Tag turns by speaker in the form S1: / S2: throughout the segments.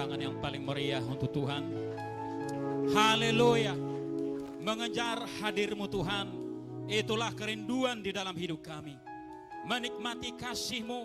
S1: tangan yang paling meriah untuk Tuhan. Haleluya. Mengejar hadir-Mu Tuhan, itulah kerinduan di dalam hidup kami. Menikmati kasih-Mu,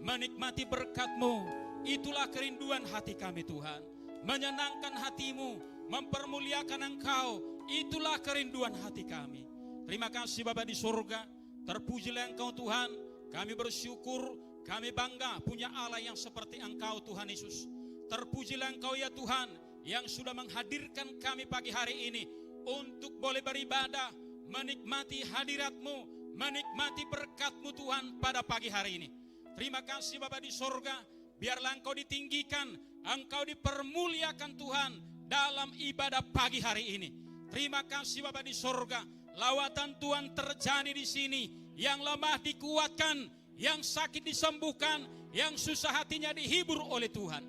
S1: menikmati berkat-Mu, itulah kerinduan hati kami Tuhan. Menyenangkan hati-Mu, mempermuliakan Engkau, itulah kerinduan hati kami. Terima kasih Bapa di surga, terpujilah Engkau Tuhan. Kami bersyukur, kami bangga punya Allah yang seperti Engkau Tuhan Yesus. Terpujilah Engkau ya Tuhan, yang sudah menghadirkan kami pagi hari ini untuk boleh beribadah, menikmati hadirat-Mu, menikmati berkat-Mu Tuhan pada pagi hari ini. Terima kasih Bapa di surga, biarlah Engkau ditinggikan, Engkau dipermuliakan Tuhan dalam ibadah pagi hari ini. Terima kasih Bapa di surga, lawatan Tuhan terjadi di sini, yang lemah dikuatkan, yang sakit disembuhkan, yang susah hatinya dihibur oleh Tuhan,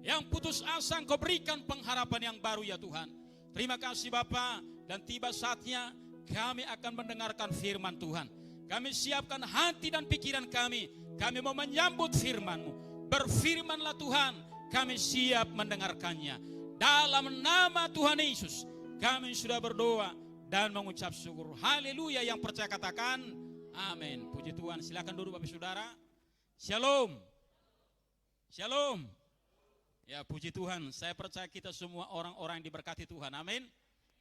S1: yang putus asa Engkau berikan pengharapan yang baru ya Tuhan. Terima kasih Bapa, dan tiba saatnya kami akan mendengarkan firman Tuhan. Kami siapkan hati dan pikiran kami mau menyambut firman-Mu. Berfirmanlah Tuhan, kami siap mendengarkannya. Dalam nama Tuhan Yesus kami sudah berdoa dan mengucap syukur. Haleluya. Yang percaya katakan amin. Puji Tuhan. Silakan duduk Bapak Saudara. Shalom. Shalom. Ya puji Tuhan, saya percaya kita semua orang-orang yang diberkati Tuhan, amin.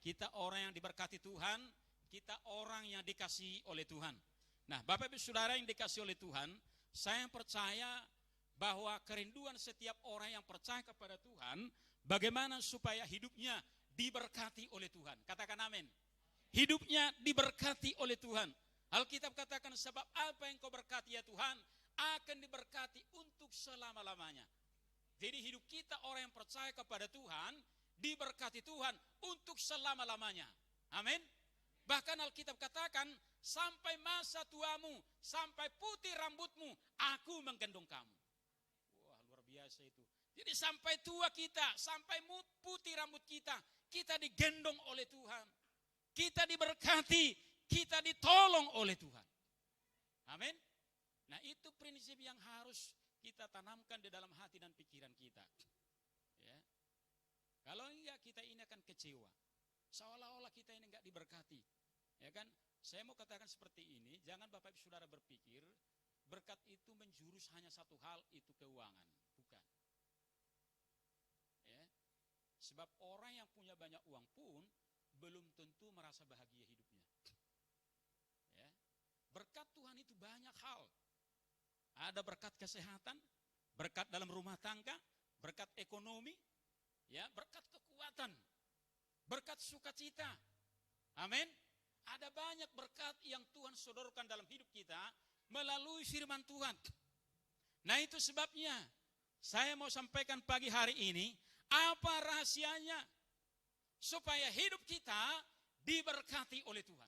S1: Kita orang yang diberkati Tuhan, kita orang yang dikasihi oleh Tuhan. Nah Bapak Ibu Saudara yang dikasihi oleh Tuhan, saya percaya bahwa kerinduan setiap orang yang percaya kepada Tuhan, bagaimana supaya hidupnya diberkati oleh Tuhan. Katakan amin. Hidupnya diberkati oleh Tuhan. Alkitab katakan, sebab apa yang kau berkati ya Tuhan, akan diberkati untuk selama-lamanya. Jadi hidup kita orang yang percaya kepada Tuhan, diberkati Tuhan untuk selama-lamanya. Amin. Bahkan Alkitab katakan, sampai masa tuamu, sampai putih rambutmu, aku menggendong kamu. Wah luar biasa itu. Jadi sampai tua kita, sampai putih rambut kita, kita digendong oleh Tuhan. Kita diberkati, kita ditolong oleh Tuhan. Amin. Nah itu prinsip yang harus kita tanamkan di dalam hati dan pikiran kita. Ya. Kalau enggak kita ini akan kecewa. Seolah-olah kita ini enggak diberkati. Ya kan? Saya mau katakan seperti ini, jangan Bapak Ibu Saudara berpikir berkat itu menjurus hanya satu hal, itu keuangan. Bukan. Ya. Sebab orang yang punya banyak uang pun belum tentu merasa bahagia hidupnya. Ya. Berkat Tuhan itu banyak hal. Ada berkat kesehatan, berkat dalam rumah tangga, berkat ekonomi, ya, berkat kekuatan, berkat sukacita. Amin. Ada banyak berkat yang Tuhan sodorkan dalam hidup kita melalui firman Tuhan. Nah itu sebabnya saya mau sampaikan pagi hari ini, apa rahasianya supaya hidup kita diberkati oleh Tuhan.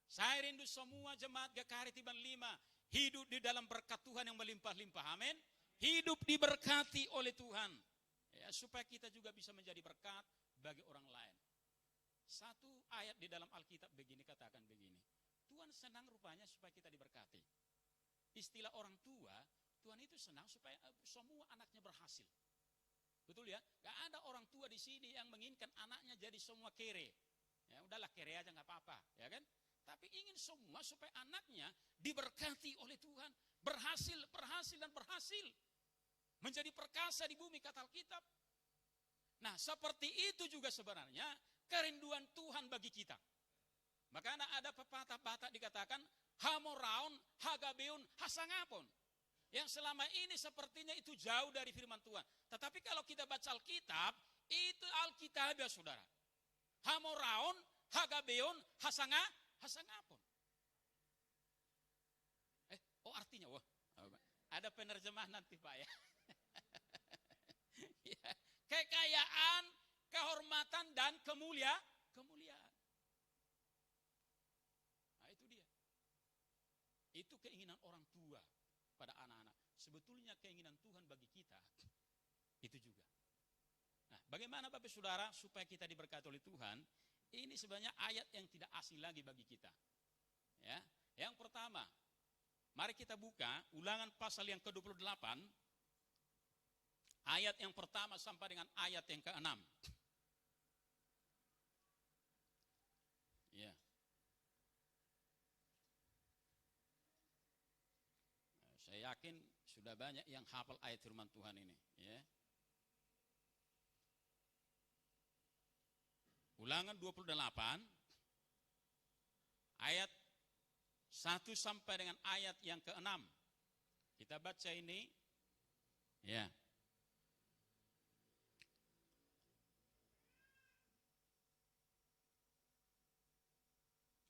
S1: Saya rindu semua jemaat GKRI Tiban 5 hidup di dalam berkat Tuhan yang melimpah-limpah. Amin. Hidup diberkati oleh Tuhan. Ya, supaya kita juga bisa menjadi berkat bagi orang lain. Satu ayat di dalam Alkitab begini, katakan begini. Tuhan senang rupanya supaya kita diberkati. Istilah orang tua, Tuhan itu senang supaya semua anaknya berhasil. Betul ya? Gak ada orang tua di sini yang menginginkan anaknya jadi semua kere. Ya udahlah kere aja gak apa-apa, ya kan? Tapi ingin semua supaya anaknya diberkati oleh Tuhan. Berhasil, dan berhasil. Menjadi perkasa di bumi, kata Alkitab. Nah seperti itu juga sebenarnya kerinduan Tuhan bagi kita. Makanya ada pepatah-pepatah dikatakan, hamoraun, hagabeun, hasangapon. Yang selama ini sepertinya itu jauh dari firman Tuhan. Tetapi kalau kita baca Alkitab, itu Alkitab ya saudara. Hamoraun, hagabeun, hasangapon. Artinya, ada penerjemah nanti Pak ya. Ya. Kekayaan, kehormatan dan kemuliaan. Nah itu dia. Itu keinginan orang tua pada anak-anak. Sebetulnya keinginan Tuhan bagi kita itu juga. Nah, bagaimana Bapak Saudara supaya kita diberkati oleh Tuhan? Ini sebenarnya ayat yang tidak asing lagi bagi kita. Ya, yang pertama, mari kita buka Ulangan pasal yang ke-28 ayat yang pertama sampai dengan ayat yang ke-6. Ya. Saya yakin sudah banyak yang hafal ayat firman Tuhan ini, ya. Ulangan 28 ayat 1 sampai dengan ayat yang ke-6. Kita baca ini, ya.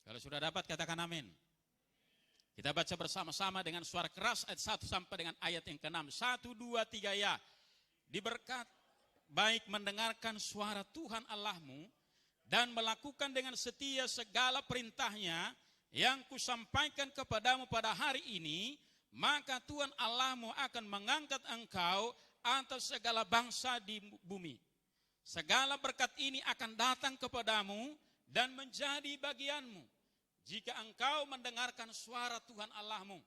S1: Kalau sudah dapat katakan amin. Kita baca bersama-sama dengan suara keras ayat 1 sampai dengan ayat yang ke-6. 1, 2, 3 ya. Diberkat baik mendengarkan suara Tuhan Allahmu dan melakukan dengan setia segala perintahnya yang kusampaikan kepadamu pada hari ini, maka Tuhan Allahmu akan mengangkat engkau atas segala bangsa di bumi. Segala berkat ini akan datang kepadamu dan menjadi bagianmu jika engkau mendengarkan suara Tuhan Allahmu.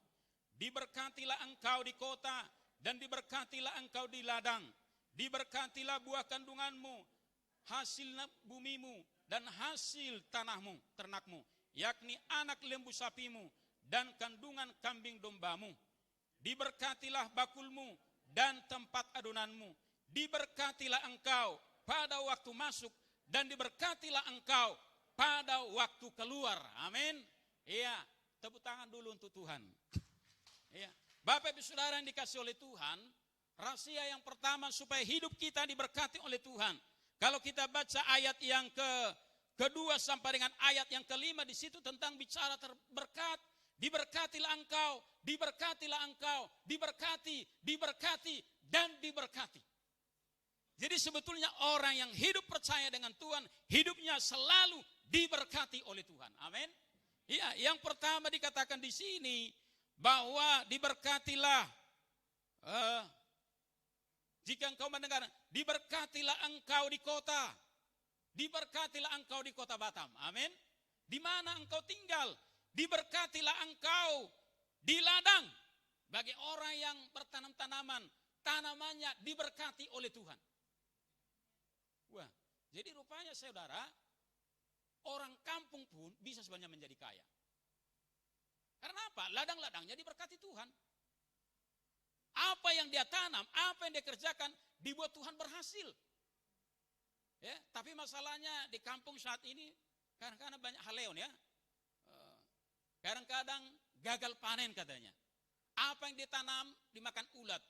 S1: Diberkatilah engkau di kota dan diberkatilah engkau di ladang. Diberkatilah buah kandunganmu, hasil bumimu dan hasil tanahmu, ternakmu, yakni anak lembu sapimu dan kandungan kambing dombamu. Diberkatilah bakulmu dan tempat adonanmu. Diberkatilah engkau pada waktu masuk dan diberkatilah engkau pada waktu keluar. Amin. Iya, tepuk tangan dulu untuk Tuhan. Iya. Bapak Ibu Saudara yang dikasih oleh Tuhan, rahasia yang pertama supaya hidup kita diberkati oleh Tuhan. Kalau kita baca ayat yang kedua sampai dengan ayat yang kelima, di situ tentang bicara terberkat. Diberkatilah engkau, diberkatilah engkau, diberkati, dan diberkati. Jadi sebetulnya orang yang hidup percaya dengan Tuhan, hidupnya selalu diberkati oleh Tuhan. Amin. Iya, yang pertama dikatakan di sini bahwa diberkatilah. Jika engkau mendengar, diberkatilah engkau di kota, diberkatilah engkau di kota Batam. Amin. Di mana engkau tinggal, diberkatilah engkau di ladang. Bagi orang yang bertanam tanaman, tanamannya diberkati oleh Tuhan. Wah, jadi rupanya saudara, orang kampung pun bisa sebenarnya menjadi kaya. Karena apa? Ladang-ladangnya diberkati Tuhan. Apa yang dia tanam, apa yang dia kerjakan, dibuat Tuhan berhasil. Ya, tapi masalahnya di kampung saat ini, kadang-kadang banyak haleon ya. Kadang-kadang gagal panen katanya. Apa yang ditanam dimakan ulat,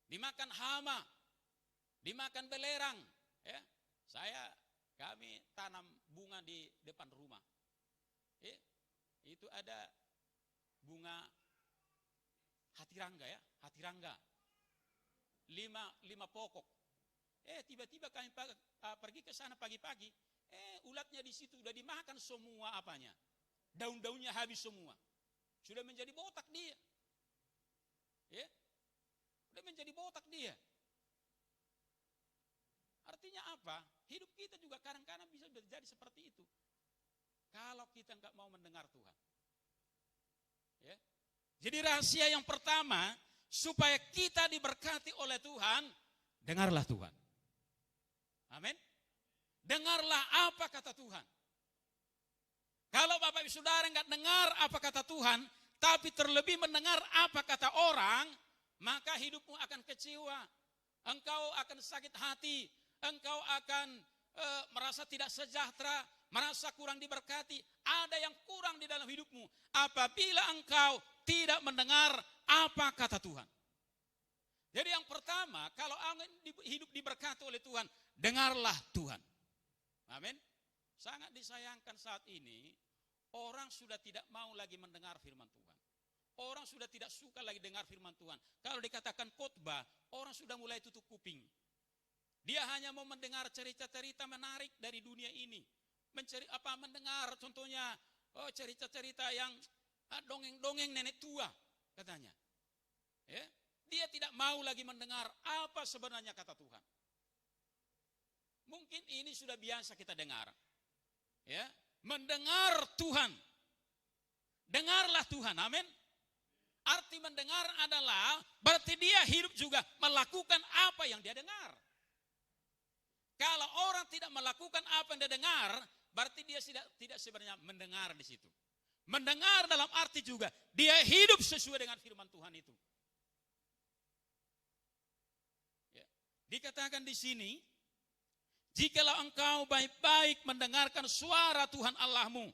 S1: dimakan hama, dimakan belerang. Ya, kami tanam bunga di depan rumah. Itu ada bunga hatirangga ya, hatirangga. 5 pokok. Tiba-tiba kami pergi ke sana pagi-pagi. Ulatnya di situ udah dimakan semua apanya. Daun-daunnya habis semua. Sudah menjadi botak dia. Ya. Sudah menjadi botak dia. Artinya apa? Hidup kita juga kadang-kadang bisa terjadi seperti itu. Kalau kita nggak mau mendengar Tuhan. Ya. Jadi rahasia yang pertama, supaya kita diberkati oleh Tuhan, dengarlah Tuhan. Amin. Dengarlah apa kata Tuhan. Kalau Bapak Ibu Saudara nggak dengar apa kata Tuhan, tapi terlebih mendengar apa kata orang, maka hidupmu akan kecewa. Engkau akan sakit hati. Engkau akan merasa tidak sejahtera, merasa kurang diberkati. Ada yang kurang di dalam hidupmu apabila engkau tidak mendengar apa kata Tuhan. Jadi yang pertama, kalau hidup diberkati oleh Tuhan, dengarlah Tuhan. Amin. Sangat disayangkan saat ini, orang sudah tidak mau lagi mendengar firman Tuhan. Orang sudah tidak suka lagi dengar firman Tuhan. Kalau dikatakan khotbah, orang sudah mulai tutup kuping. Dia hanya mau mendengar cerita-cerita menarik dari dunia ini. Mendengar contohnya cerita-cerita yang dongeng-dongeng nenek tua katanya. Ya, dia tidak mau lagi mendengar apa sebenarnya kata Tuhan. Mungkin ini sudah biasa kita dengar. Ya, mendengar Tuhan. Dengarlah Tuhan, amin. Arti mendengar adalah berarti dia hidup juga melakukan apa yang dia dengar. Kalau orang tidak melakukan apa yang dia dengar, berarti dia tidak sebenarnya mendengar di situ. Mendengar dalam arti juga dia hidup sesuai dengan firman Tuhan itu. Ya. Dikatakan di sini, jikalau engkau baik-baik mendengarkan suara Tuhan Allahmu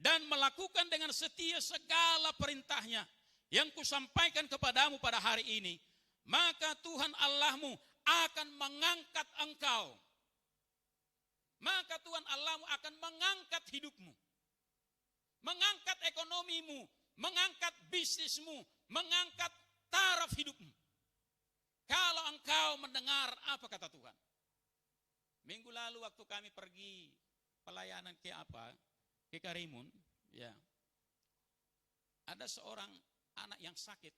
S1: dan melakukan dengan setia segala perintahnya yang kusampaikan kepadamu pada hari ini, maka Tuhan Allahmu akan mengangkat engkau. Maka Tuhan Allahmu akan mengangkat hidupmu, mengangkat ekonomimu, mengangkat bisnismu, mengangkat taraf hidupmu. Kalau engkau mendengar apa kata Tuhan. Minggu lalu waktu kami pergi pelayanan ke Karimun, ya, ada seorang anak yang sakit,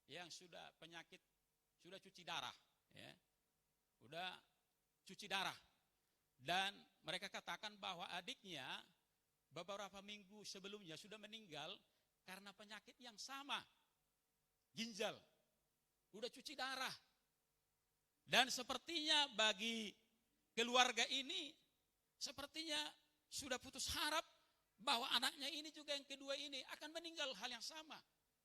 S1: yang sudah penyakit, sudah cuci darah, ya, sudah cuci darah, dan mereka katakan bahwa adiknya beberapa minggu sebelumnya sudah meninggal karena penyakit yang sama, ginjal, sudah cuci darah, dan sepertinya bagi keluarga ini sepertinya sudah putus harap bahwa anaknya ini juga yang kedua ini akan meninggal hal yang sama.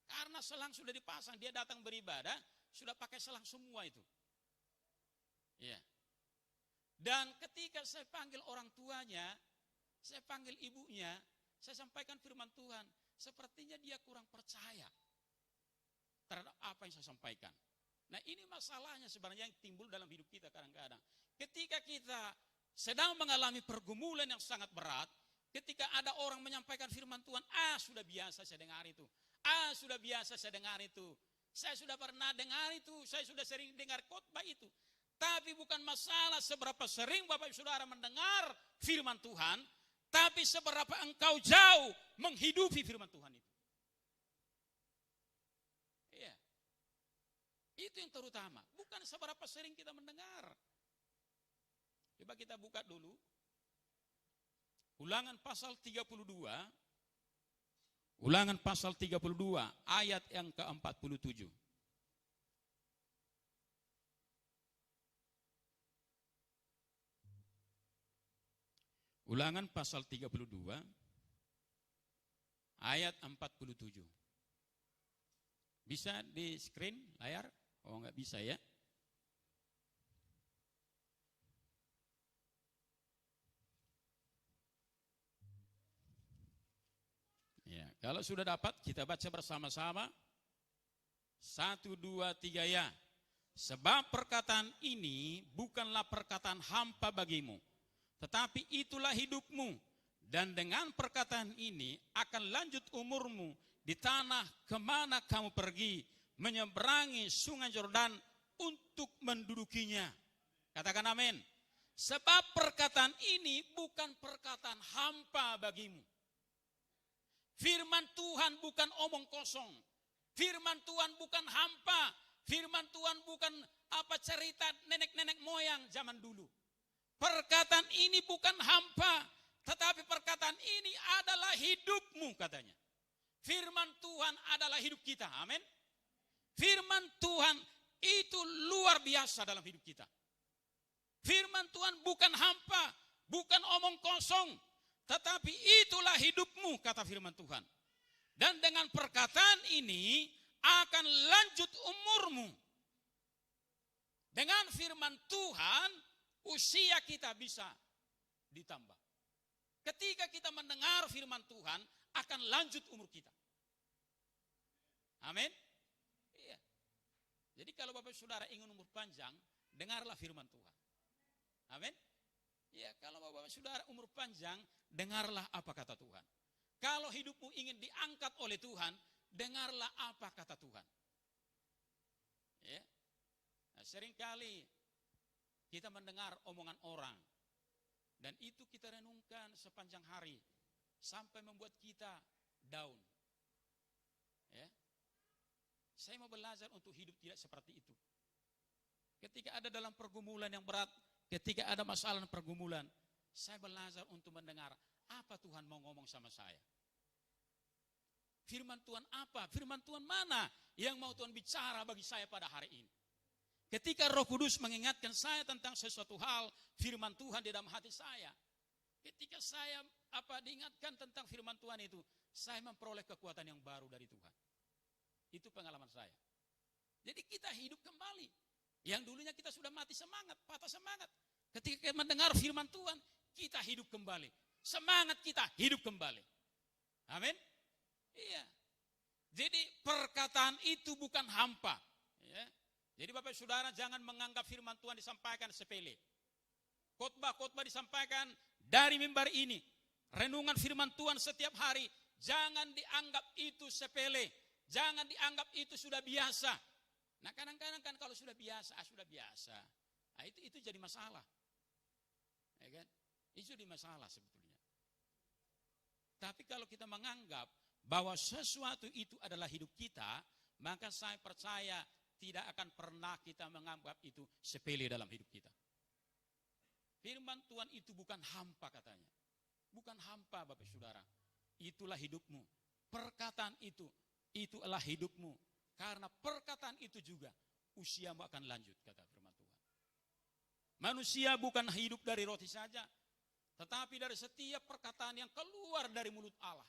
S1: Karena selang sudah dipasang, dia datang beribadah, sudah pakai selang semua itu. Ya. Dan ketika saya panggil orang tuanya, saya panggil ibunya, saya sampaikan firman Tuhan, sepertinya dia kurang percaya terhadap apa yang saya sampaikan. Nah, ini masalahnya sebenarnya yang timbul dalam hidup kita kadang-kadang. Ketika kita sedang mengalami pergumulan yang sangat berat, ketika ada orang menyampaikan firman Tuhan, sudah biasa saya dengar itu. Sudah biasa saya dengar itu. Saya sudah pernah dengar itu, saya sudah sering dengar khotbah itu. Tapi bukan masalah seberapa sering Bapak Ibu Saudara mendengar firman Tuhan, tapi seberapa engkau jauh menghidupi firman Tuhan itu. Iya. Itu yang terutama, bukan seberapa sering kita mendengar. Coba kita buka dulu Ulangan pasal 32. Ulangan pasal 32 ayat yang ke-47. Ulangan pasal 32 ayat 47. Bisa di screen layar? Oh, enggak bisa ya. Ya, kalau sudah dapat kita baca bersama-sama. 1, 2, 3 ya. Sebab perkataan ini bukanlah perkataan hampa bagimu, tetapi itulah hidupmu. Dan dengan perkataan ini akan lanjut umurmu di tanah kemana kamu pergi, menyeberangi sungai Yordan untuk mendudukinya. Katakan amin. Sebab perkataan ini bukan perkataan hampa bagimu. Firman Tuhan bukan omong kosong. Firman Tuhan bukan hampa. Firman Tuhan bukan apa cerita nenek-nenek moyang zaman dulu. Perkataan ini bukan hampa, tetapi perkataan ini adalah hidupmu katanya. Firman Tuhan adalah hidup kita. Amin. Firman Tuhan itu luar biasa dalam hidup kita. Firman Tuhan bukan hampa, bukan omong kosong, tetapi itulah hidupmu, kata firman Tuhan. Dan dengan perkataan ini akan lanjut umurmu. Dengan firman Tuhan, usia kita bisa ditambah. Ketika kita mendengar firman Tuhan, akan lanjut umur kita. Amin. Iya. Jadi kalau Bapak Saudara ingin umur panjang, dengarlah firman Tuhan. Amin. Ya, kalau Bapak Saudara umur panjang, dengarlah apa kata Tuhan. Kalau hidupmu ingin diangkat oleh Tuhan, dengarlah apa kata Tuhan. Ya. Nah, seringkali kita mendengar omongan orang, dan itu kita renungkan sepanjang hari, sampai membuat kita down. Ya. Saya mau belajar untuk hidup tidak seperti itu. Ketika ada dalam pergumulan yang berat, ketika ada masalah dan pergumulan, saya belajar untuk mendengar apa Tuhan mau ngomong sama saya. Firman Tuhan apa? Firman Tuhan mana yang mau Tuhan bicara bagi saya pada hari ini? Ketika Roh Kudus mengingatkan saya tentang sesuatu hal, firman Tuhan di dalam hati saya. Ketika saya diingatkan tentang firman Tuhan itu, saya memperoleh kekuatan yang baru dari Tuhan. Itu pengalaman saya. Jadi kita hidup kembali. Yang dulunya kita sudah mati semangat, patah semangat. Ketika kita mendengar firman Tuhan, kita hidup kembali. Semangat kita hidup kembali. Amin. Iya. Jadi perkataan itu bukan hampa. Ya. Jadi Bapak Saudara jangan menganggap firman Tuhan disampaikan sepele. Khotbah-khotbah disampaikan dari mimbar ini. Renungan firman Tuhan setiap hari. Jangan dianggap itu sepele. Jangan dianggap itu sudah biasa. Nah kadang-kadang kan kalau sudah biasa, sudah biasa. Nah, itu jadi masalah. Ya kan? Itu jadi masalah sebetulnya. Tapi kalau kita menganggap bahwa sesuatu itu adalah hidup kita, maka saya percaya tidak akan pernah kita menganggap itu sepele dalam hidup kita. Firman Tuhan itu bukan hampa katanya. Bukan hampa Bapak Saudara. Itulah hidupmu. Perkataan itu adalah hidupmu. Karena perkataan itu juga usiamu akan lanjut, kata firman Tuhan. Manusia bukan hidup dari roti saja, tetapi dari setiap perkataan yang keluar dari mulut Allah.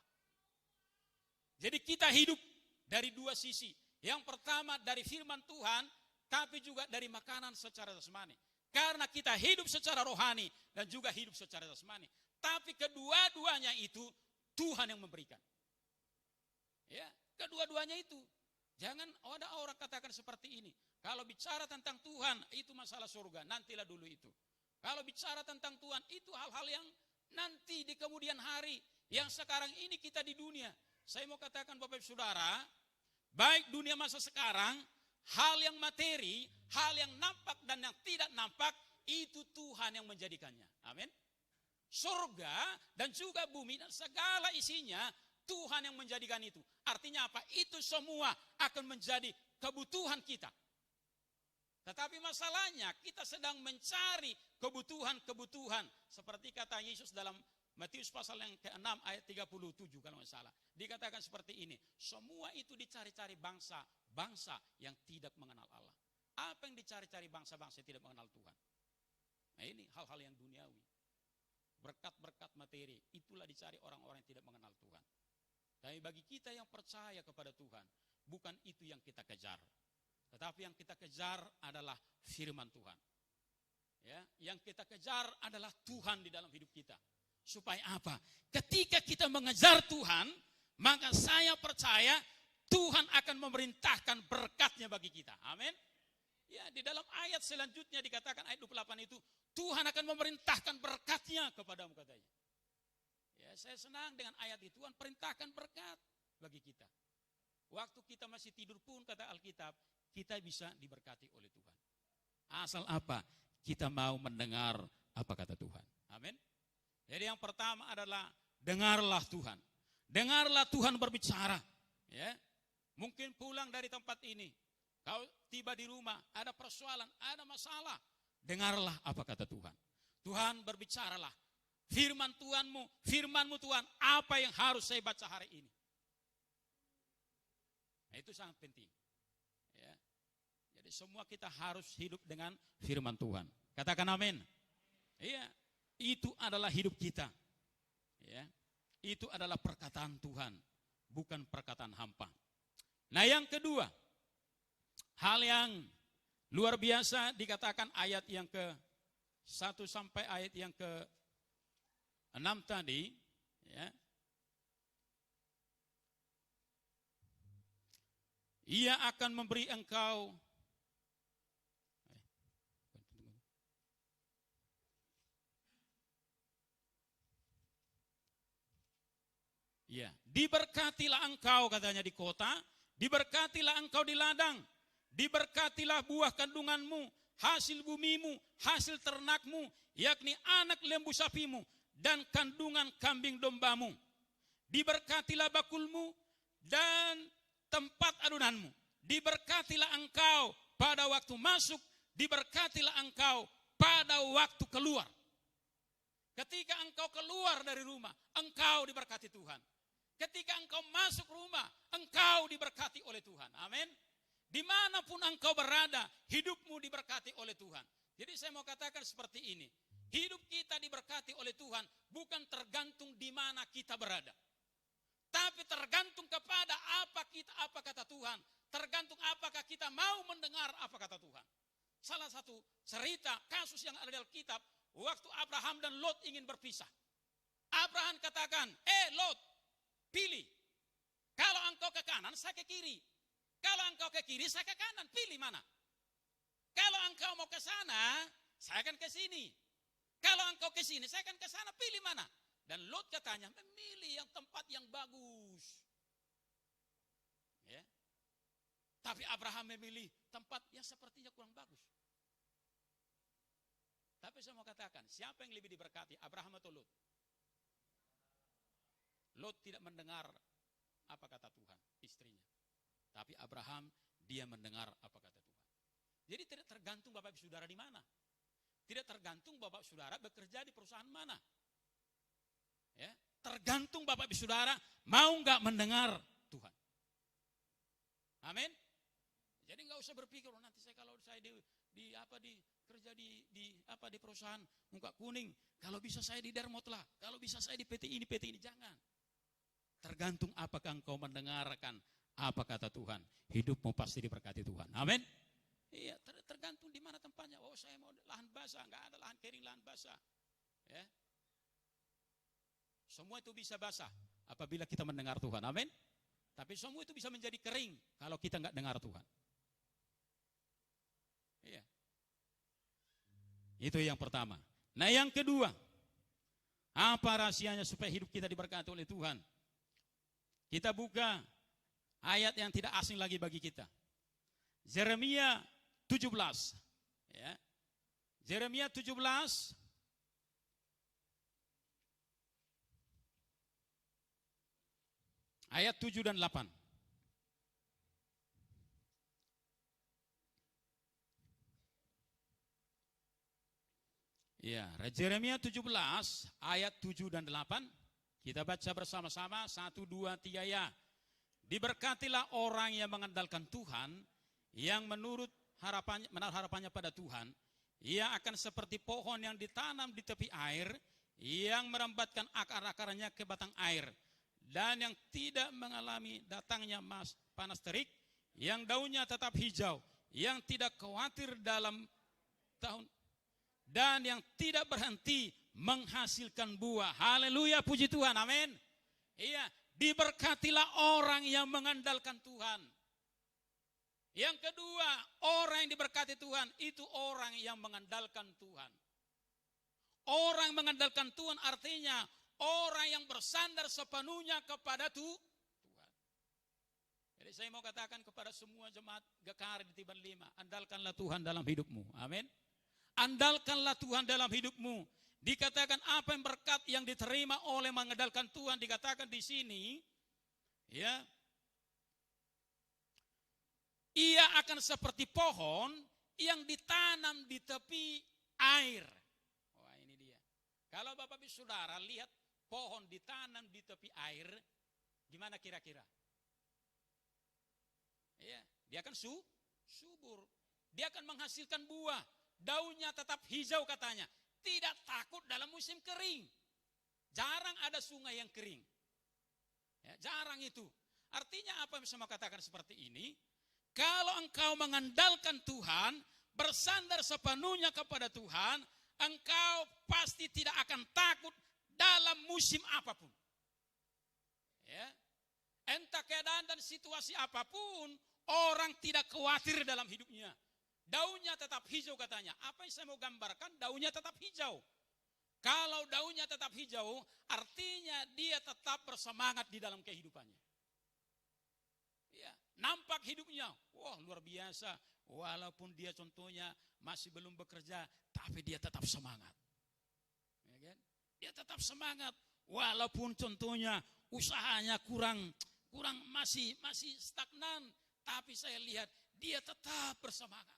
S1: Jadi kita hidup dari dua sisi. Yang pertama dari firman Tuhan, tapi juga dari makanan secara jasmani. Karena kita hidup secara rohani dan juga hidup secara jasmani. Tapi kedua-duanya itu Tuhan yang memberikan. Ya, kedua-duanya itu. Jangan ada orang katakan seperti ini. Kalau bicara tentang Tuhan, itu masalah surga. Nantilah dulu itu. Kalau bicara tentang Tuhan, itu hal-hal yang nanti di kemudian hari. Yang sekarang ini kita di dunia. Saya mau katakan Bapak Saudara, baik dunia masa sekarang, hal yang materi, hal yang nampak dan yang tidak nampak, itu Tuhan yang menjadikannya. Amin. Surga dan juga bumi dan segala isinya, Tuhan yang menjadikan itu. Artinya apa? Itu semua akan menjadi kebutuhan kita. Tetapi masalahnya kita sedang mencari kebutuhan-kebutuhan. Seperti kata Yesus dalam Matius pasal yang ke-6 ayat 37 kalau tidak salah. Dikatakan seperti ini. Semua itu dicari-cari bangsa yang tidak mengenal Allah. Apa yang dicari-cari bangsa-bangsa yang tidak mengenal Tuhan? Nah ini hal-hal yang duniawi. Berkat-berkat materi. Itulah dicari orang-orang yang tidak mengenal Tuhan. Tapi bagi kita yang percaya kepada Tuhan, bukan itu yang kita kejar. Tetapi yang kita kejar adalah firman Tuhan. Ya, yang kita kejar adalah Tuhan di dalam hidup kita. Supaya apa? Ketika kita mengejar Tuhan, maka saya percaya Tuhan akan memerintahkan berkatnya bagi kita. Amin. Ya, di dalam ayat selanjutnya dikatakan ayat 28 itu, Tuhan akan memerintahkan berkatnya kepadamu katanya. Ya, saya senang dengan ayat itu, Tuhan perintahkan berkat bagi kita. Waktu kita masih tidur pun kata Alkitab, kita bisa diberkati oleh Tuhan. Asal apa? Kita mau mendengar apa kata Tuhan. Amin. Jadi yang pertama adalah dengarlah Tuhan. Dengarlah Tuhan berbicara. Ya. Mungkin pulang dari tempat ini, kau tiba di rumah, ada persoalan, ada masalah. Dengarlah apa kata Tuhan. Tuhan berbicaralah. Firmanmu Tuhan, apa yang harus saya baca hari ini? Nah, itu sangat penting. Ya. Jadi semua kita harus hidup dengan firman Tuhan. Katakan amin. Iya, itu adalah hidup kita. Ya. Itu adalah perkataan Tuhan, bukan perkataan hampa. Nah, yang kedua, hal yang luar biasa dikatakan ayat yang ke-1 sampai ayat yang ke-6 tadi, ya. Ia akan memberi engkau ya, diberkatilah engkau katanya di kota, diberkatilah engkau di ladang, diberkatilah buah kandunganmu, hasil bumimu, hasil ternakmu, yakni anak lembu sapimu dan kandungan kambing dombamu. Diberkatilah bakulmu dan tempat adunanmu. Diberkatilah engkau pada waktu masuk, diberkatilah engkau pada waktu keluar. Ketika engkau keluar dari rumah, engkau diberkati Tuhan. Ketika engkau masuk rumah, engkau diberkati oleh Tuhan. Amin. Dimanapun engkau berada, hidupmu diberkati oleh Tuhan. Jadi saya mau katakan seperti ini. Hidup kita diberkati oleh Tuhan bukan tergantung di mana kita berada. Tapi tergantung kepada apa kata Tuhan. Tergantung apakah kita mau mendengar apa kata Tuhan. Salah satu cerita kasus yang ada dalam Alkitab, waktu Abraham dan Lot ingin berpisah. Abraham katakan, Lot, pilih. Kalau engkau ke kanan, saya ke kiri. Kalau engkau ke kiri, saya ke kanan. Pilih mana? Kalau engkau mau ke sana, saya akan ke sini. Kalau engkau ke sini, saya akan ke sana. Pilih mana? Dan Lot katanya, memilih yang tempat yang bagus. Ya. Tapi Abraham memilih tempat yang sepertinya kurang bagus. Tapi saya mau katakan, siapa yang lebih diberkati, Abraham atau Lot? Lot tidak mendengar apa kata Tuhan, istrinya. Tapi Abraham, dia mendengar apa kata Tuhan. Jadi tidak tergantung Bapak Ibu Saudara di mana. Tidak tergantung Bapak Ibu Saudara bekerja di perusahaan mana. Ya, tergantung Bapak Ibu Saudara mau nggak mendengar Tuhan. Amin. Jadi nggak usah berpikir nanti kalau saya kerja di perusahaan muka kuning, kalau bisa saya di Dermot lah, kalau bisa saya di PT ini, jangan. Tergantung apakah engkau mendengarkan apa kata Tuhan, hidupmu pasti diberkati Tuhan. Amin. Iya, tergantung di mana tempatnya. Oh, saya mau lahan basah, nggak ada lahan kering, lahan basah. Ya. Semua itu bisa basah apabila kita mendengar Tuhan. Amin. Tapi semua itu bisa menjadi kering kalau kita nggak dengar Tuhan. Iya. Itu yang pertama. Nah, yang kedua, apa rahasianya supaya hidup kita diberkati oleh Tuhan? Kita buka ayat yang tidak asing lagi bagi kita. Yeremia 17. Ya. Yeremia 17 ayat 7 dan 8. Ya, Yeremia 17 ayat 7 dan 8. Kita baca bersama-sama 1 2 3 ya. Diberkatilah orang yang mengandalkan Tuhan, yang menaruh harapannya pada Tuhan. Ia akan seperti pohon yang ditanam di tepi air, yang merambatkan akar-akarnya ke batang air, dan yang tidak mengalami datangnya panas terik, yang daunnya tetap hijau, yang tidak khawatir dalam tahun, dan yang tidak berhenti menghasilkan buah. Haleluya, puji Tuhan, amin. Iya, diberkatilah orang yang mengandalkan Tuhan. Yang kedua, orang yang diberkati Tuhan itu orang yang mengandalkan Tuhan. Orang yang mengandalkan Tuhan artinya orang yang bersandar sepenuhnya kepada Tuhan. Jadi saya mau katakan kepada semua jemaat GKR di Tiban 5, andalkanlah Tuhan dalam hidupmu. Amin. Andalkanlah Tuhan dalam hidupmu. Dikatakan apa yang berkat yang diterima oleh mengandalkan Tuhan, dikatakan di sini, ya, ia akan seperti pohon yang ditanam di tepi air. Wah, ini dia. Kalau Bapak Ibu Saudara lihat pohon ditanam di tepi air, gimana kira-kira? Ya, dia akan subur. Dia akan menghasilkan buah. Daunnya tetap hijau katanya. Tidak takut dalam musim kering. Jarang ada sungai yang kering. Ya, jarang itu. Artinya apa yang bisa katakan seperti ini? Kalau engkau mengandalkan Tuhan, bersandar sepenuhnya kepada Tuhan, engkau pasti tidak akan takut dalam musim apapun. Ya. Entah keadaan dan situasi apapun, orang tidak khawatir dalam hidupnya. Daunnya tetap hijau katanya. Apa yang saya mau gambarkan? Daunnya tetap hijau. Kalau daunnya tetap hijau, artinya dia tetap bersemangat di dalam kehidupannya. Ya, nampak hidupnya, wah luar biasa. Walaupun dia contohnya masih belum bekerja, tapi dia tetap semangat. Ya kan? Dia tetap semangat. Walaupun contohnya usahanya kurang masih stagnan, tapi saya lihat dia tetap bersemangat.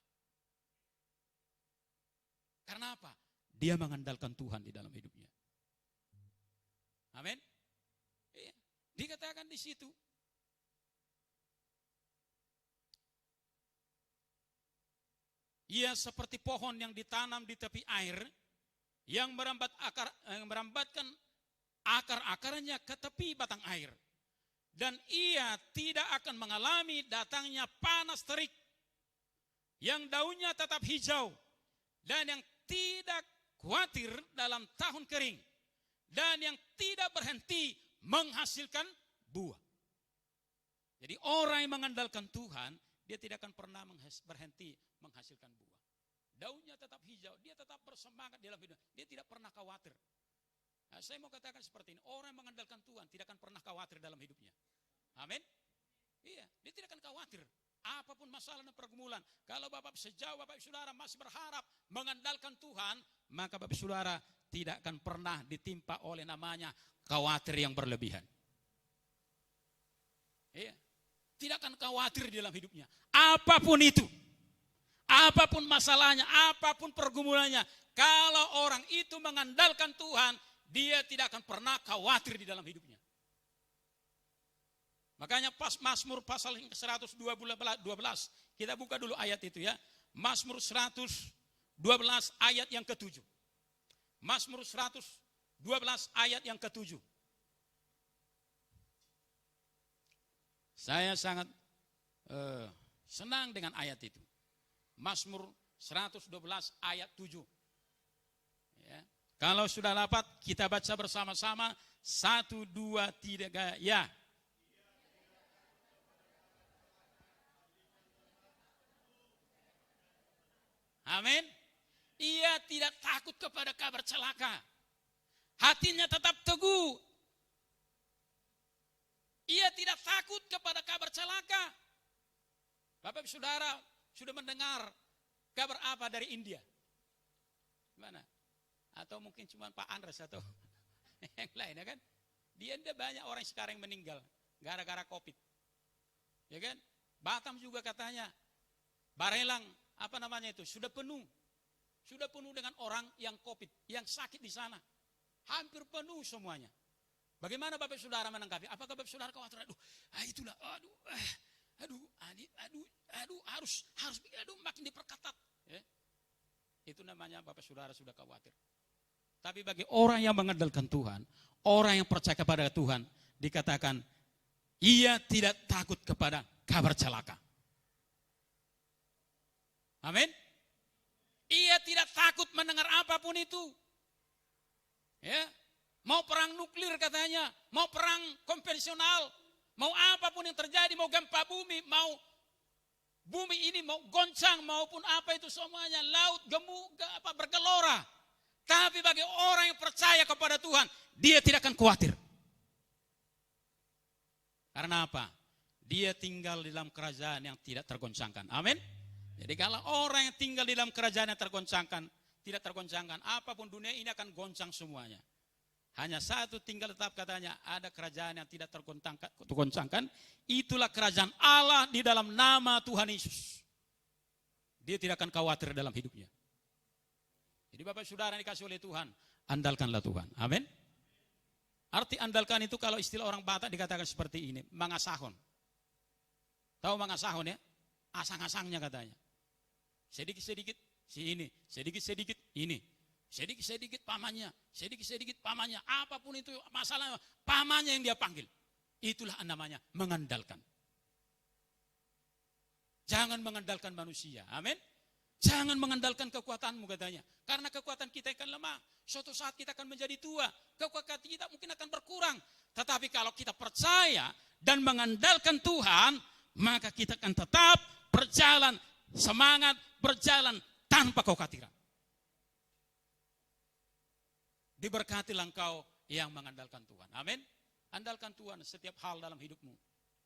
S1: Karena apa? Dia mengandalkan Tuhan di dalam hidupnya. Amin. Iya. dikatakan di situ. Ia seperti pohon yang ditanam di tepi air, yang merambatkan akar-akarnya ke tepi batang air. Dan ia tidak akan mengalami datangnya panas terik, yang daunnya tetap hijau, dan yang tidak khawatir dalam tahun kering, dan yang tidak berhenti menghasilkan buah. Jadi orang yang mengandalkan Tuhan, dia tidak akan pernah berhenti menghasilkan buah. Daunnya tetap hijau, dia tetap bersemangat dalam hidup, dia tidak pernah khawatir. Nah, saya mau katakan seperti ini, orang yang mengandalkan Tuhan tidak akan pernah khawatir dalam hidupnya. Amin. Iya, dia tidak akan khawatir. Apapun masalah dan pergumulan, kalau sejauh Bapak Saudara masih berharap mengandalkan Tuhan, maka Bapak Saudara tidak akan pernah ditimpa oleh namanya khawatir yang berlebihan. Iya. Tidak akan khawatir di dalam hidupnya. Apapun itu, apapun masalahnya, apapun pergumulannya, kalau orang itu mengandalkan Tuhan, dia tidak akan pernah khawatir di dalam hidupnya. Makanya pas Mazmur pasal 112, kita buka dulu ayat itu ya. Mazmur 112 ayat yang ke-7. Mazmur 112 ayat yang ke-7. Saya sangat senang dengan ayat itu. Mazmur 112 ayat 7. Ya. Kalau sudah dapat, kita baca bersama-sama. 1, 2, 3, ya. Amin. Ia tidak takut kepada kabar celaka. Hatinya tetap teguh. Ia tidak takut kepada kabar celaka. Bapak Saudara sudah mendengar kabar apa dari India? Gimana? Atau mungkin cuma Pak Andres atau yang lain ya kan? Di India banyak orang sekarang yang meninggal gara-gara COVID. Ya kan? Batam juga katanya. Barelang, apa namanya itu? Sudah penuh. Sudah penuh dengan orang yang COVID, yang sakit di sana. Hampir penuh semuanya. Bagaimana Bapak Saudara menanggapi? Apakah Bapak Saudara khawatir? Itulah, harus makin diperketat. Ya. Itu namanya Bapak Saudara sudah khawatir. Tapi bagi orang yang mengandalkan Tuhan, orang yang percaya kepada Tuhan, dikatakan, ia tidak takut kepada kabar celaka. Amin. Ia tidak takut mendengar apapun itu. Ya. Mau perang nuklir katanya, mau perang konvensional, mau apapun yang terjadi, mau gempa bumi, mau bumi ini mau goncang maupun apa itu semuanya, laut bergelora. Tapi bagi orang yang percaya kepada Tuhan, dia tidak akan khawatir. Karena apa? Dia tinggal di dalam kerajaan yang tidak tergoncangkan. Amin. Jadi kalau orang yang tinggal di dalam kerajaan yang tergoncangkan, tidak tergoncangkan, apapun dunia ini akan goncang semuanya. Hanya satu tinggal tetap katanya, ada kerajaan yang tidak tergoncangkan, itulah kerajaan Allah di dalam nama Tuhan Yesus. Dia tidak akan khawatir dalam hidupnya. Jadi Bapak Saudara yang dikasih oleh Tuhan, andalkanlah Tuhan. Amin. Arti andalkan itu kalau istilah orang Batak dikatakan seperti ini, mangasahon. Tahu mangasahon ya? Asang-asangnya katanya. Sedikit-sedikit si ini, sedikit-sedikit ini. Sedikit-sedikit pamannya, sedikit-sedikit pamannya, apapun itu masalahnya, pamannya yang dia panggil. Itulah namanya mengandalkan. Jangan mengandalkan manusia, amin. Jangan mengandalkan kekuatanmu katanya. Karena kekuatan kita akan lemah. Suatu saat kita akan menjadi tua, kekuatan kita mungkin akan berkurang. Tetapi kalau kita percaya dan mengandalkan Tuhan, maka kita akan tetap berjalan, semangat berjalan tanpa kekhawatiran. Diberkatilah engkau yang mengandalkan Tuhan. Amin. Andalkan Tuhan setiap hal dalam hidupmu.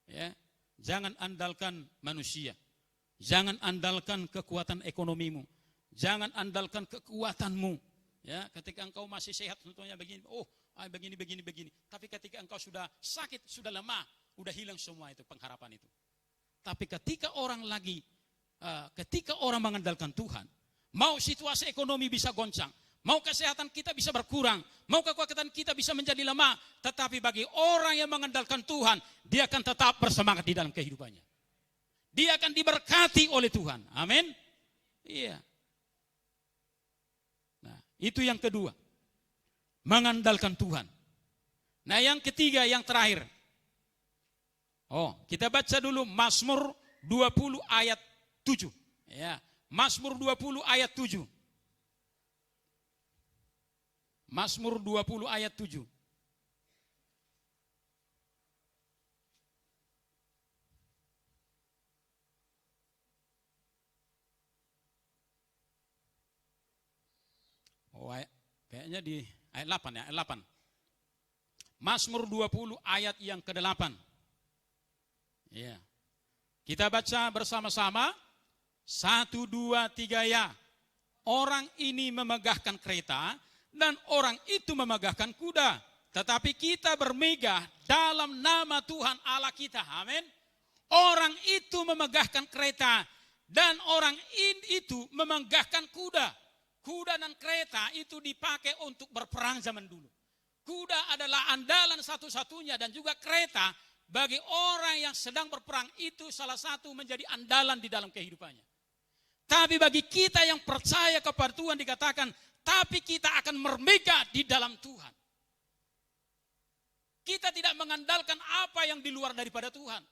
S1: Ya. Jangan andalkan manusia. Jangan andalkan kekuatan ekonomimu. Jangan andalkan kekuatanmu. Ya, ketika engkau masih sehat tentunya begini, begini. Tapi ketika engkau sudah sakit, sudah lemah, sudah hilang semua itu pengharapan itu. Tapi ketika orang mengandalkan Tuhan, mau situasi ekonomi bisa goncang, Mau kesehatan kita bisa berkurang, mau kekuatan kita bisa menjadi lemah, tetapi bagi orang yang mengandalkan Tuhan, dia akan tetap bersemangat di dalam kehidupannya. Dia akan diberkati oleh Tuhan. Amin. Iya. Nah, itu yang kedua. Mengandalkan Tuhan. Nah, yang ketiga, yang terakhir. Kita baca dulu Mazmur 20 ayat 7. Ya, Mazmur 20 ayat 7. Mazmur 20 ayat 7. Kayaknya di ayat 8 ya, ayat 8. Mazmur 20 ayat yang ke-8. Ya. Kita baca bersama-sama. 1, 2, 3 ya. Orang ini memegahkan kereta dan orang itu memegahkan kuda. Tetapi kita bermegah dalam nama Tuhan Allah kita. Amin. Orang itu memegahkan kereta dan orang itu memegahkan kuda. Kuda dan kereta itu dipakai untuk berperang zaman dulu. Kuda adalah andalan satu-satunya dan juga kereta bagi orang yang sedang berperang itu salah satu menjadi andalan di dalam kehidupannya. Tapi bagi kita yang percaya kepada Tuhan dikatakan, tapi kita akan bermegah di dalam Tuhan. Kita tidak mengandalkan apa yang di luar daripada Tuhan.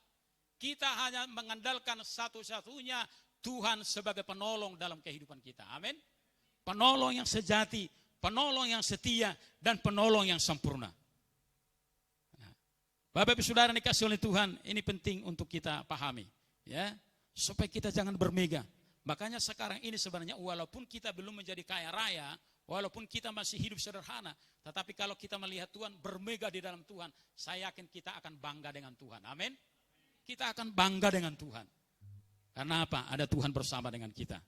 S1: Kita hanya mengandalkan satu-satunya Tuhan sebagai penolong dalam kehidupan kita. Amin. Penolong yang sejati, penolong yang setia, dan penolong yang sempurna. Bapak Ibu Saudara dikasih oleh Tuhan, ini penting untuk kita pahami. Ya, supaya kita jangan bermegah. Makanya sekarang ini sebenarnya walaupun kita belum menjadi kaya raya, walaupun kita masih hidup sederhana, tetapi kalau kita melihat Tuhan, bermegah di dalam Tuhan, saya yakin kita akan bangga dengan Tuhan. Amin. Kita akan bangga dengan Tuhan. Karena apa? Ada Tuhan bersama dengan kita.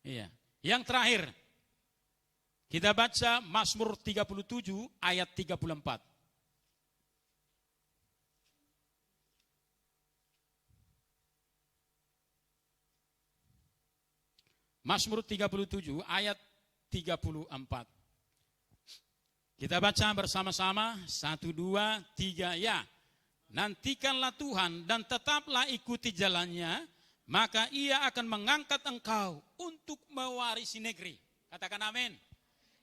S1: Iya. Yang terakhir, kita baca Mazmur 37 ayat 34. Mazmur 37 ayat 34. Kita baca bersama-sama, 1, 2, 3 ya. Nantikanlah Tuhan dan tetaplah ikuti jalannya, maka ia akan mengangkat engkau untuk mewarisi negeri. Katakan amin.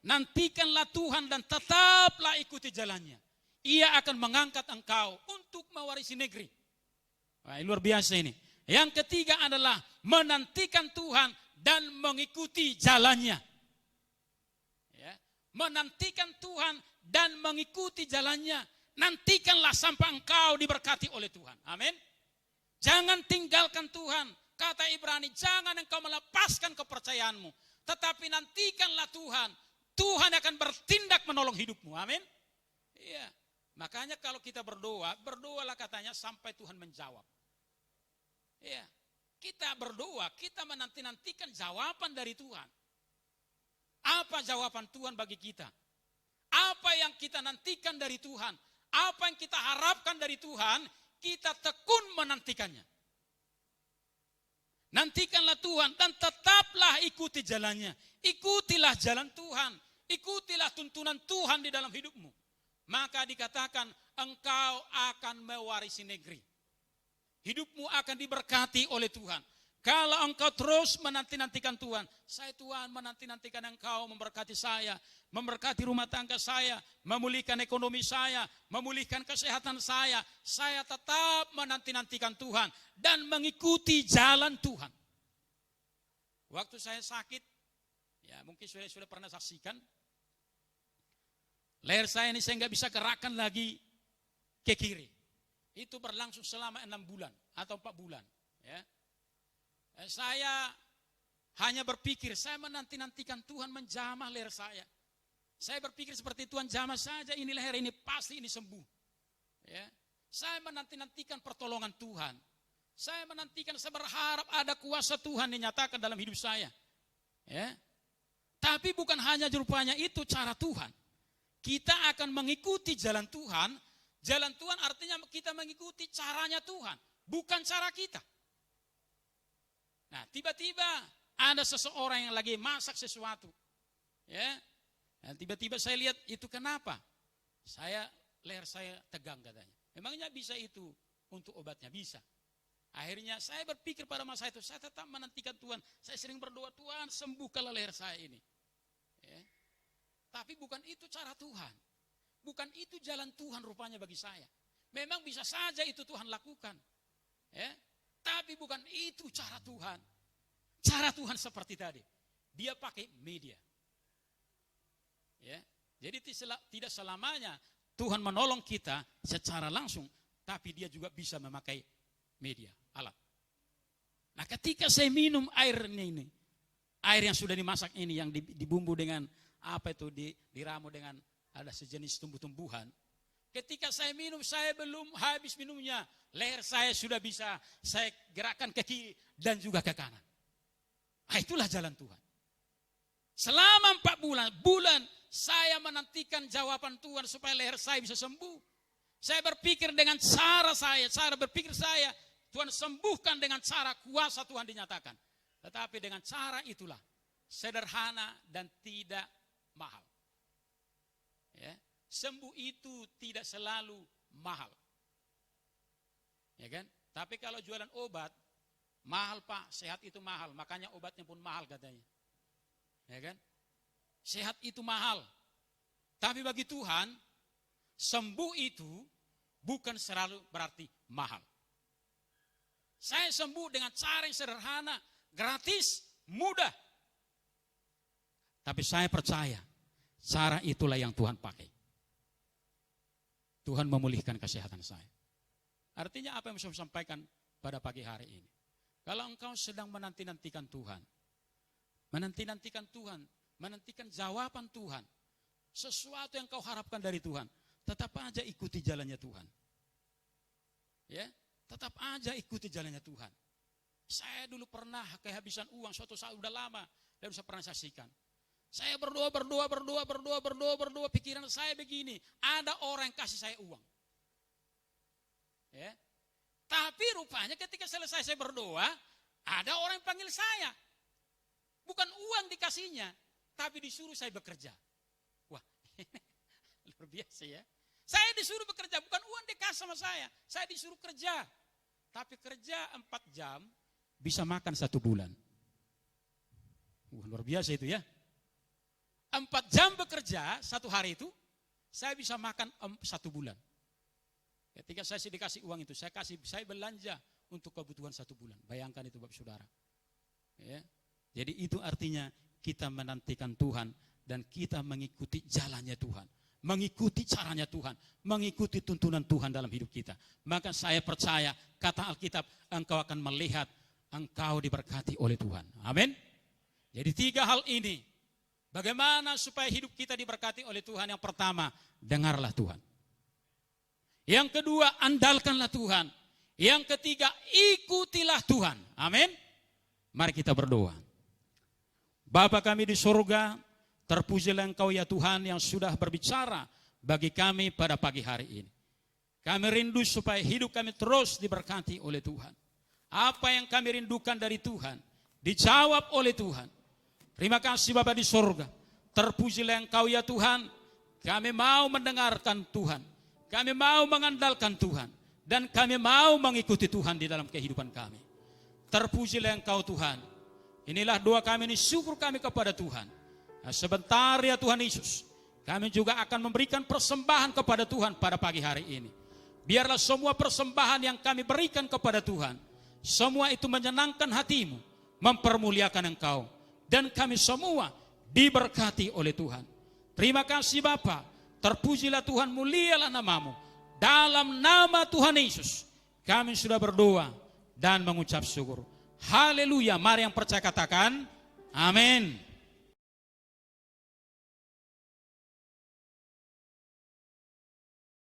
S1: Nantikanlah Tuhan dan tetaplah ikuti jalannya. Ia akan mengangkat engkau untuk mewarisi negeri. Wah, luar biasa ini. Yang ketiga adalah menantikan Tuhan dan mengikuti jalannya. Ya. Menantikan Tuhan dan mengikuti jalannya. Nantikanlah sampai engkau diberkati oleh Tuhan. Amin. Jangan tinggalkan Tuhan. Kata Ibrani, jangan engkau melepaskan kepercayaanmu. Tetapi nantikanlah Tuhan. Tuhan akan bertindak menolong hidupmu. Amin. Iya. Makanya kalau kita berdoa, berdoalah katanya sampai Tuhan menjawab. Iya. Kita berdoa, kita menanti-nantikan jawaban dari Tuhan. Apa jawaban Tuhan bagi kita? Apa yang kita nantikan dari Tuhan? Apa yang kita harapkan dari Tuhan? Kita tekun menantikannya. Nantikanlah Tuhan dan tetaplah ikuti jalannya. Ikutilah jalan Tuhan. Ikutilah tuntunan Tuhan di dalam hidupmu. Maka dikatakan engkau akan mewarisi negeri. Hidupmu akan diberkati oleh Tuhan. Kalau engkau terus menanti-nantikan Tuhan, saya Tuhan menanti-nantikan engkau memberkati saya, memberkati rumah tangga saya, memulihkan ekonomi saya, memulihkan kesehatan saya tetap menanti-nantikan Tuhan dan mengikuti jalan Tuhan. Waktu saya sakit, ya mungkin sudah pernah saksikan, leher saya ini saya nggak bisa gerakkan lagi ke kiri. Itu berlangsung selama 6 bulan atau 4 bulan. Ya. Saya hanya berpikir, saya menanti-nantikan Tuhan menjamah leher saya. Saya berpikir seperti Tuhan jamah saja ini leher ini, pasti ini sembuh. Ya. Saya menanti-nantikan pertolongan Tuhan. Saya menantikan, saya berharap ada kuasa Tuhan dinyatakan dalam hidup saya. Ya. Tapi bukan hanya rupanya itu cara Tuhan. Kita akan mengikuti jalan Tuhan. Jalan Tuhan artinya kita mengikuti caranya Tuhan, bukan cara kita. Nah, tiba-tiba ada seseorang yang lagi masak sesuatu. Ya, Dan tiba-tiba saya lihat itu kenapa? Leher saya tegang katanya. Memangnya bisa itu untuk obatnya? Bisa. Akhirnya saya berpikir pada masa itu, saya tetap menantikan Tuhan. Saya sering berdoa, Tuhan sembuhkanlah leher saya ini. Ya. Tapi bukan itu cara Tuhan. Bukan itu jalan Tuhan rupanya bagi saya. Memang bisa saja itu Tuhan lakukan. Ya. Tapi bukan itu cara Tuhan. Cara Tuhan seperti tadi. Dia pakai media. Ya. Jadi tidak selamanya Tuhan menolong kita secara langsung. Tapi dia juga bisa memakai media, alat. Nah ketika saya minum air ini, air yang sudah dimasak ini, yang dibumbu dengan diramu dengan ada sejenis tumbuh-tumbuhan. Ketika saya minum, saya belum habis minumnya, leher saya sudah bisa saya gerakkan ke kiri dan juga ke kanan. Nah, itulah jalan Tuhan. Selama 4 bulan saya menantikan jawaban Tuhan supaya leher saya bisa sembuh. Saya berpikir dengan cara berpikir saya, Tuhan sembuhkan dengan cara kuasa Tuhan dinyatakan. Tetapi dengan cara itulah, sederhana dan tidak mahal. Ya, sembuh itu tidak selalu mahal. Ya kan? Tapi kalau jualan obat, mahal Pak, sehat itu mahal, makanya obatnya pun mahal katanya. Ya kan? Sehat itu mahal. Tapi bagi Tuhan, sembuh itu bukan selalu berarti mahal. Saya sembuh dengan cara yang sederhana, gratis, mudah. Tapi saya percaya, cara itulah yang Tuhan pakai. Tuhan memulihkan kesehatan saya. Artinya apa yang saya sampaikan pada pagi hari ini? Kalau engkau sedang menanti-nantikan Tuhan, menanti-nantikan Tuhan, menantikan jawaban Tuhan, sesuatu yang kau harapkan dari Tuhan, tetap aja ikuti jalannya Tuhan. Ya, tetap aja ikuti jalannya Tuhan. Saya dulu pernah kehabisan uang suatu saat udah lama dan bisa pernah saksikan. Saya berdoa, pikiran saya begini, ada orang yang kasih saya uang. Ya. Tapi rupanya ketika selesai saya berdoa, ada orang yang panggil saya. Bukan uang dikasihnya, tapi disuruh saya bekerja. Wah, luar biasa ya. Saya disuruh bekerja, bukan uang dikasih sama saya disuruh kerja. Tapi kerja 4 jam, bisa makan 1 bulan. Luar biasa itu ya. 4 jam bekerja, 1 hari itu, saya bisa makan 1 bulan. Ketika saya dikasih uang itu, saya belanja untuk kebutuhan 1 bulan. Bayangkan itu Bapak Saudara. Ya. Jadi itu artinya kita menantikan Tuhan dan kita mengikuti jalannya Tuhan. Mengikuti caranya Tuhan, mengikuti tuntunan Tuhan dalam hidup kita. Maka saya percaya, kata Alkitab, engkau akan melihat engkau diberkati oleh Tuhan. Amin. Jadi 3 hal ini, bagaimana supaya hidup kita diberkati oleh Tuhan? Yang pertama, dengarlah Tuhan. Yang kedua, andalkanlah Tuhan. Yang ketiga, ikutilah Tuhan. Amin. Mari kita berdoa. Bapa kami di surga, terpujilah Engkau ya Tuhan yang sudah berbicara bagi kami pada pagi hari ini. Kami rindu supaya hidup kami terus diberkati oleh Tuhan. Apa yang kami rindukan dari Tuhan, dijawab oleh Tuhan. Terima kasih Bapa di surga. Terpujilah Engkau ya Tuhan. Kami mau mendengarkan Tuhan. Kami mau mengandalkan Tuhan. Dan kami mau mengikuti Tuhan di dalam kehidupan kami. Terpujilah Engkau Tuhan. Inilah doa kami, ini syukur kami kepada Tuhan. Nah, sebentar ya Tuhan Yesus, kami juga akan memberikan persembahan kepada Tuhan pada pagi hari ini. Biarlah semua persembahan yang kami berikan kepada Tuhan, semua itu menyenangkan hatimu, mempermuliakan Engkau. Dan kami semua diberkati oleh Tuhan. Terima kasih Bapa, terpujilah Tuhan, mulialah namamu. Dalam nama Tuhan Yesus, kami sudah berdoa dan mengucap syukur. Haleluya, mari yang percaya katakan, amin.